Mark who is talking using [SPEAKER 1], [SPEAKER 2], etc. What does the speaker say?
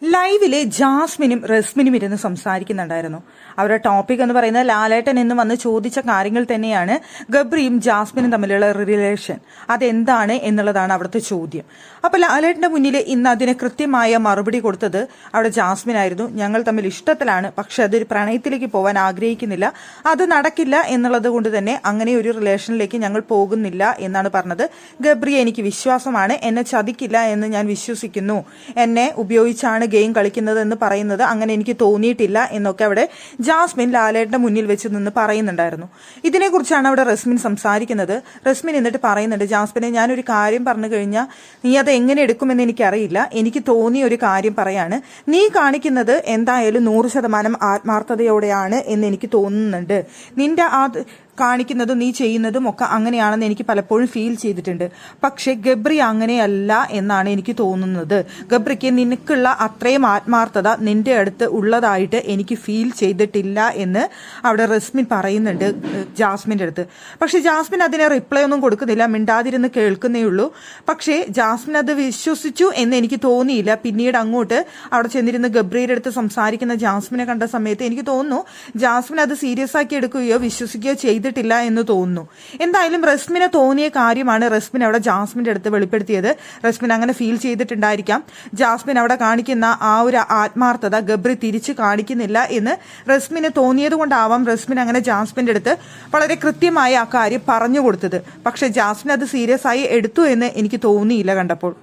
[SPEAKER 1] ലൈവില് ജാസ്മിനും റസ്മിനും ഇരുന്ന് സംസാരിക്കുന്നുണ്ടായിരുന്നു. അവരുടെ ടോപ്പിക് എന്ന് പറയുന്നത് ലാലേട്ടൻ എന്ന് വന്ന് ചോദിച്ച കാര്യങ്ങൾ തന്നെയാണ്. ഗബ്രിയും ജാസ്മിനും തമ്മിലുള്ള റിലേഷൻ അതെന്താണ് എന്നുള്ളതാണ് അവിടുത്തെ ചോദ്യം. അപ്പൊ ലാലേട്ടന്റെ മുന്നിൽ ഇന്ന് അതിന് കൃത്യമായ മറുപടി കൊടുത്തത് അവിടെ ജാസ്മിൻ ആയിരുന്നു. ഞങ്ങൾ തമ്മിൽ ഇഷ്ടത്തിലാണ്, പക്ഷെ അതൊരു പ്രണയത്തിലേക്ക് പോകാൻ ആഗ്രഹിക്കുന്നില്ല, അത് നടക്കില്ല എന്നുള്ളത് കൊണ്ട് തന്നെ അങ്ങനെ ഒരു റിലേഷനിലേക്ക് ഞങ്ങൾ പോകുന്നില്ല എന്നാണ് പറഞ്ഞത്. ഗബ്രി എനിക്ക് വിശ്വാസമാണ്, എന്നെ ചതിക്കില്ല എന്ന് ഞാൻ വിശ്വസിക്കുന്നു, എന്നെ ഉപയോഗിച്ചാണ് ഗെയിം കളിക്കുന്നത് എന്ന് പറയുന്നത് അങ്ങനെ എനിക്ക് തോന്നിയിട്ടില്ല എന്നൊക്കെ അവിടെ ജാസ്മിൻ ലാലേട്ടന്റെ മുന്നിൽ വെച്ച് നിന്ന് പറയുന്നുണ്ടായിരുന്നു. ഇതിനെക്കുറിച്ചാണ് അവിടെ റസ്മിൻ സംസാരിക്കുന്നത്. റസ്മിൻ എന്നിട്ട് പറയുന്നുണ്ട്, ജാസ്മിനെ ഞാനൊരു കാര്യം പറഞ്ഞു കഴിഞ്ഞാൽ നീ അത് എങ്ങനെ എടുക്കുമെന്ന് എനിക്കറിയില്ല, എനിക്ക് തോന്നിയ ഒരു കാര്യം പറയാണ്, നീ കാണിക്കുന്നത് എന്തായാലും 100% ആത്മാർത്ഥതയോടെയാണ് എന്ന് എനിക്ക് തോന്നുന്നുണ്ട്. നിന്റെ ആ കാണിക്കുന്നതും നീ ചെയ്യുന്നതും ഒക്കെ അങ്ങനെയാണെന്ന് എനിക്ക് പലപ്പോഴും ഫീൽ ചെയ്തിട്ടുണ്ട്. പക്ഷെ ഗബ്രി അങ്ങനെയല്ല എന്നാണ് എനിക്ക് തോന്നുന്നത്. ഗബ്രിക്ക് നിനക്കുള്ള അത്രയും ആത്മാർത്ഥത നിന്റെ അടുത്ത് ഉള്ളതായിട്ട് എനിക്ക് ഫീൽ ചെയ്തിട്ടില്ല എന്ന് അവിടെ റസ്മിൻ പറയുന്നുണ്ട് ജാസ്മിൻ്റെ അടുത്ത്. പക്ഷെ ജാസ്മിൻ അതിനെ റിപ്ലൈ ഒന്നും കൊടുക്കുന്നില്ല, മിണ്ടാതിരുന്ന് കേൾക്കുന്നേ ഉള്ളൂ. പക്ഷേ ജാസ്മിൻ അത് വിശ്വസിച്ചു എന്ന് എനിക്ക് തോന്നിയില്ല. പിന്നീട് അങ്ങോട്ട് അവിടെ ചെന്നിരുന്ന് ഗബ്രിയുടെ അടുത്ത് സംസാരിക്കുന്ന ജാസ്മിനെ കണ്ട സമയത്ത് എനിക്ക് തോന്നുന്നു ജാസ്മിൻ അത് സീരിയസ് ആക്കി എടുക്കുകയോ വിശ്വസിക്കുകയോ ചെയ്തിട്ടില്ല എന്ന് തോന്നുന്നു. എന്തായാലും റസ്മിനെ തോന്നിയ കാര്യമാണ് റസ്മിൻ അവിടെ ജാസ്മിന്റെ അടുത്ത് വെളിപ്പെടുത്തിയത്. റസ്മിൻ അങ്ങനെ ഫീൽ ചെയ്തിട്ടുണ്ടായിരിക്കാം. ജാസ്മിൻ അവിടെ കാണിക്കുന്ന ആ ഒരു ആത്മാർത്ഥത ഗബ്രി തിരിച്ച് കാണിക്കുന്നില്ല എന്ന് റസ്മിന് തോന്നിയത് കൊണ്ടാവാം റസ്മിൻ അങ്ങനെ ജാസ്മിന്റെ അടുത്ത് വളരെ കൃത്യമായി ആ കാര്യം പറഞ്ഞു കൊടുത്തത്. പക്ഷെ ജാസ്മിൻ അത് സീരിയസ് ആയി എടുത്തു എന്ന് എനിക്ക് തോന്നിയില്ല കണ്ടപ്പോൾ.